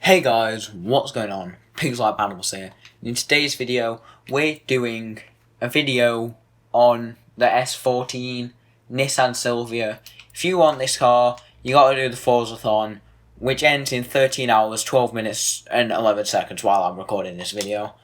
Hey guys, what's going on? Pigs Like Animals here. In today's video, we're doing a video on the S14 Nissan Silvia. If you want this car, you gotta do the Forza-thon, which ends in 13 hours, 12 minutes and 11 seconds while I'm recording this video.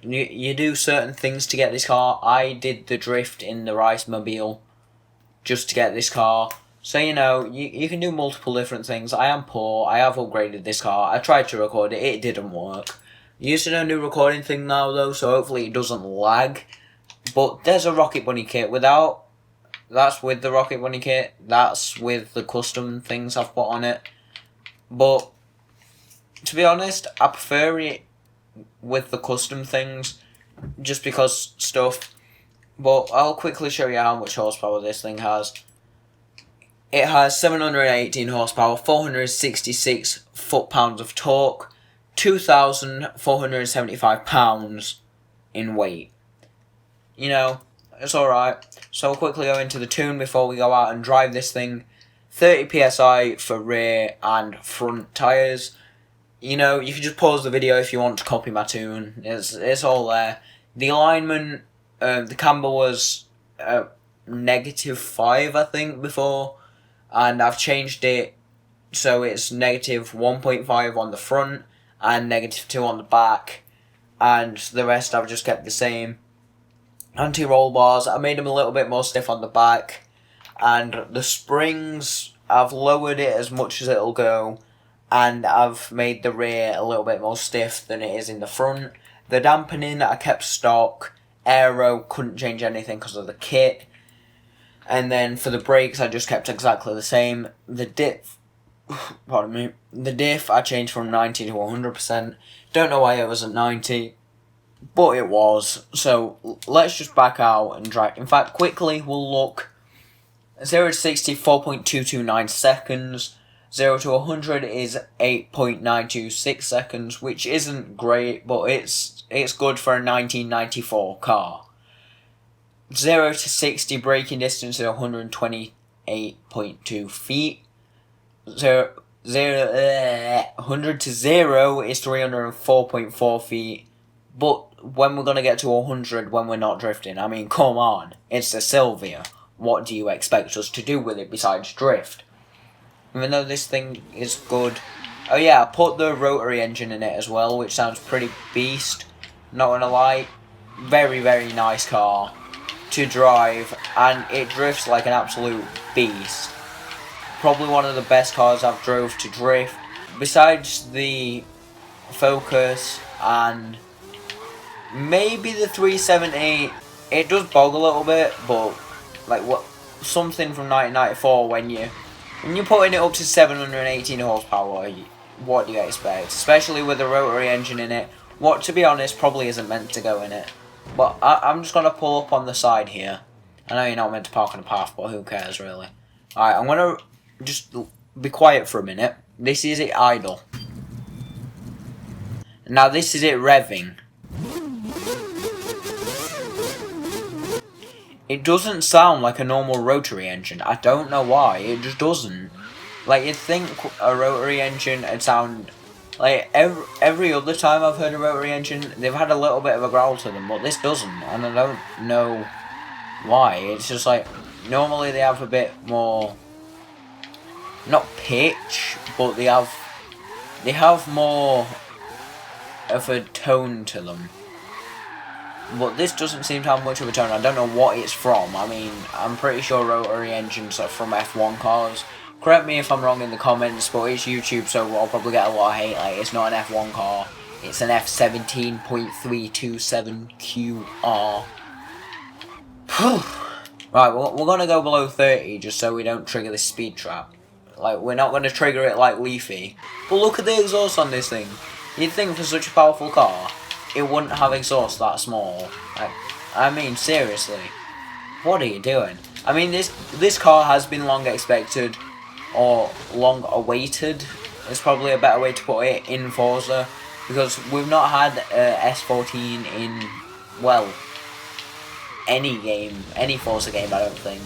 You do certain things to get this car. I did the drift in the Rice Mobile just to get this car. So, you know, you can do multiple different things. I am poor. I have upgraded this car. I tried to record it. It didn't work. Using a new recording thing now, though, so hopefully it doesn't lag. But there's a Rocket Bunny kit without. That's with the Rocket Bunny kit. That's with the custom things I've put on it. But, to be honest, I prefer it with the custom things. Just because stuff. But I'll quickly show you how much horsepower this thing has. It has 718 horsepower, 466 foot-pounds of torque, 2,475 pounds in weight. You know, it's alright. So I'll quickly go into the tune before we go out and drive this thing. 30 PSI for rear and front tyres. You know, you can just pause the video if you want to copy my tune. It's all there. The alignment, the camber was -5, I think, before. And I've changed it so it's -1.5 on the front and -2 on the back. And the rest I've just kept the same. Anti-roll bars, I made them a little bit more stiff on the back. And the springs, I've lowered it as much as it'll go. And I've made the rear a little bit more stiff than it is in the front. The dampening, I kept stock. Aero, couldn't change anything because of the kit. And then for the brakes, I just kept exactly the same. The diff, pardon me, the diff I changed from 90 to 100%. Don't know why it was at 90, but it was. So let's just back out and drive. In fact, quickly we'll look. 0 to 60, 4.229 seconds. 0 to 100 is 8.926 seconds, which isn't great, but it's good for a 1994 car. 0 to 60 braking distance is 128.2 feet. 100 to 0 is 304.4 feet. But when we're going to get to 100 when we're not drifting, I mean, come on. It's the Silvia. What do you expect us to do with it besides drift? Even though this thing is good. Oh yeah, I put the rotary engine in it as well, which sounds pretty beast. Not going to lie. Very, very nice car to drive, and it drifts like an absolute beast. Probably one of the best cars I've drove to drift. Besides the Focus and maybe the 378, it does bog a little bit, but like what something from 1994 when you're putting it up to 718 horsepower, what do you expect? Especially with the rotary engine in it, what to be honest probably isn't meant to go in it. But I'm just going to pull up on the side here. I know you're not meant to park on the path, but who cares, really? Alright, I'm going to just be quiet for a minute. This is it idle. Now this is it revving. It doesn't sound like a normal rotary engine. I don't know why. It just doesn't. Like, you'd think a rotary engine would sound... Like, every other time I've heard a rotary engine, they've had a little bit of a growl to them, but this doesn't, and I don't know why. It's just like, normally they have a bit more, not pitch, but they have more of a tone to them. But this doesn't seem to have much of a tone. I don't know what it's from. I mean, I'm pretty sure rotary engines are from F1 cars. Correct me if I'm wrong in the comments, but it's YouTube, so I'll probably get a lot of hate. Like, it's not an F1 car. It's an F17.327QR. Right, we're going to go below 30 just so we don't trigger this speed trap. Like, we're not going to trigger it like Leafy. But look at the exhaust on this thing. You'd think for such a powerful car, it wouldn't have exhaust that small. Like, I mean, seriously. What are you doing? I mean, this car has been long expected. Or long awaited is probably a better way to put it in Forza, because we've not had S14 in, well, any Forza game, I don't think.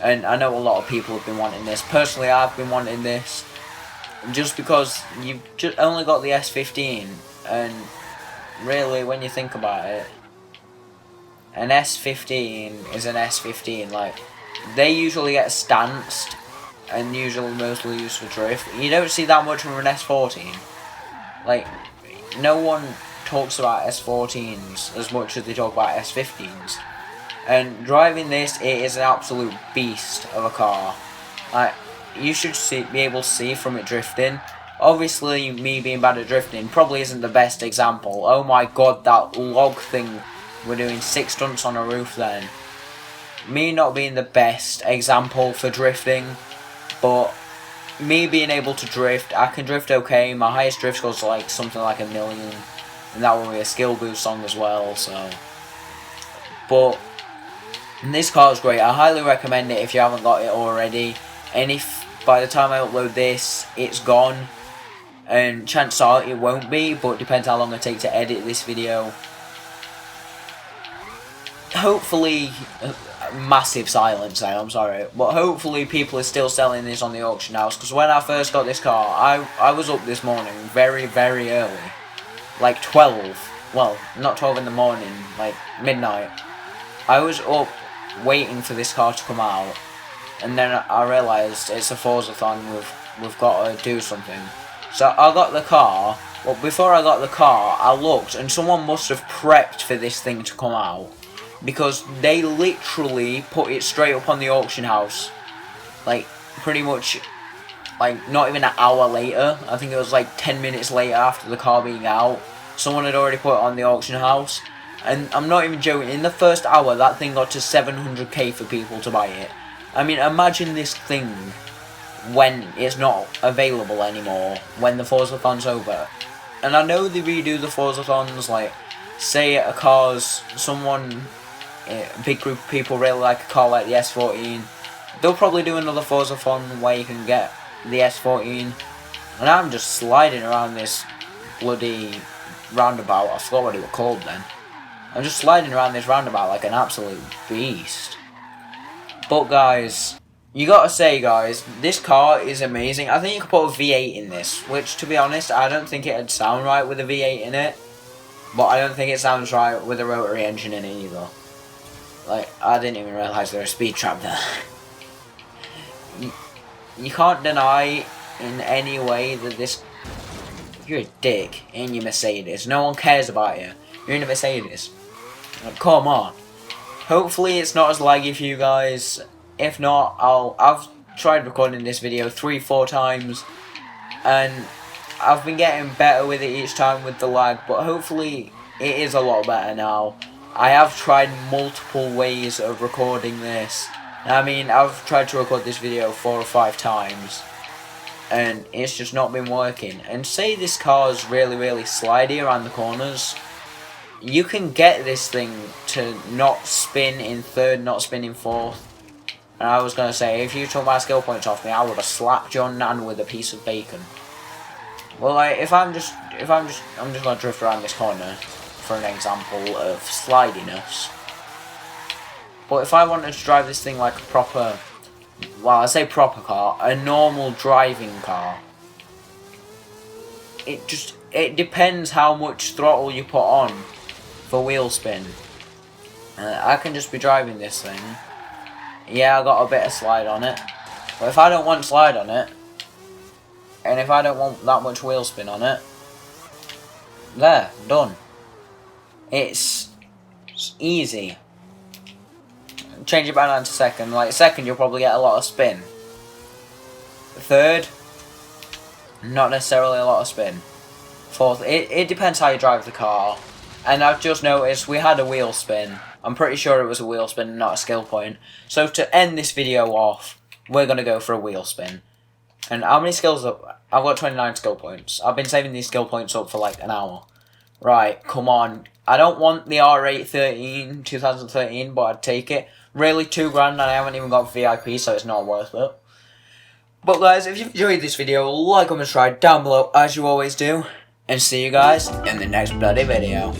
And I know a lot of people have been wanting this. Personally, I've been wanting this. just because you've just only got the S15, and really, when you think about it, an S15 is an S15. Like, they usually get stanced and usually mostly used for drift. You don't see that much from an S14. Like, no one talks about S14s as much as they talk about S15s. And driving this, it is an absolute beast of a car. Like, you should be able to see from it drifting. Obviously, me being bad at drifting probably isn't the best example. Oh my god, that log thing. We're doing 6 stunts on a roof then. Me not being the best example for drifting, but me being able to drift, I can drift okay. My highest drift score is like something like 1 million, and that will be a skill boost song as well. So, but this car is great. I highly recommend it if you haven't got it already. And if by the time I upload this, it's gone, and chances are it won't be, but it depends how long I take to edit this video. Hopefully, massive silence there, I'm sorry, but hopefully people are still selling this on the auction house, because when I first got this car, I was up this morning very, very early, like 12, well, not 12 in the morning, like midnight. I was up waiting for this car to come out, and then I realised it's a Forza-thon, we've got to do something. So I got the car, but before I got the car, I looked, and someone must have prepped for this thing to come out, because they literally put it straight up on the auction house, like, pretty much, like, not even an hour later. I think it was like 10 minutes later after the car being out, someone had already put it on the auction house, and I'm not even joking, in the first hour, that thing got to 700k for people to buy it. I mean, imagine this thing when it's not available anymore, when the Forza-thon's over. And I know they redo the Forza-thons, like, say a car's, a big group of people really like a car like the S14, they'll probably do another Forza-thon where you can get the S14, and I'm just sliding around this bloody roundabout. I forgot what it was called then. I'm just sliding around this roundabout like an absolute beast. But guys, you gotta say guys, this car is amazing. I think you could put a V8 in this, which to be honest, I don't think it'd sound right with a V8 in it, but I don't think it sounds right with a rotary engine in it either. Like, I didn't even realise there was a speed trap there. You can't deny in any way that this... You're a dick in your Mercedes. No one cares about you. You're in a Mercedes. Like, come on. Hopefully it's not as laggy for you guys. If not, I've tried recording this video 3-4 times, and I've been getting better with it each time with the lag, but hopefully it is a lot better now. I have tried multiple ways of recording this. I mean, I've tried to record this video 4 or 5 times, and it's just not been working. And say this car is really, really slidey around the corners, you can get this thing to not spin in third, not spin in fourth. And I was gonna say, if you took my skill points off me, I would have slapped your nan with a piece of bacon. Well, like, I'm just gonna drift around this corner for an example of slidiness. But if I wanted to drive this thing like a proper, well, I say proper car, a normal driving car, it depends how much throttle you put on for wheel spin. I can just be driving this thing. Yeah, I got a bit of slide on it, but if I don't want slide on it, and if I don't want that much wheel spin on it, there, done. It's easy. Change it back down to second. Like, second, you'll probably get a lot of spin. Third, not necessarily a lot of spin. Fourth, it depends how you drive the car. And I've just noticed we had a wheel spin. I'm pretty sure it was a wheel spin, not a skill point. So to end this video off, we're going to go for a wheel spin. And how many skills up? I've got 29 skill points. I've been saving these skill points up for like an hour. Right, come on. I don't want the R8 2013, but I'd take it. Really, $2 and I haven't even got VIP, so it's not worth it. But guys, if you enjoyed this video, like, comment, subscribe down below as you always do. And see you guys in the next bloody video.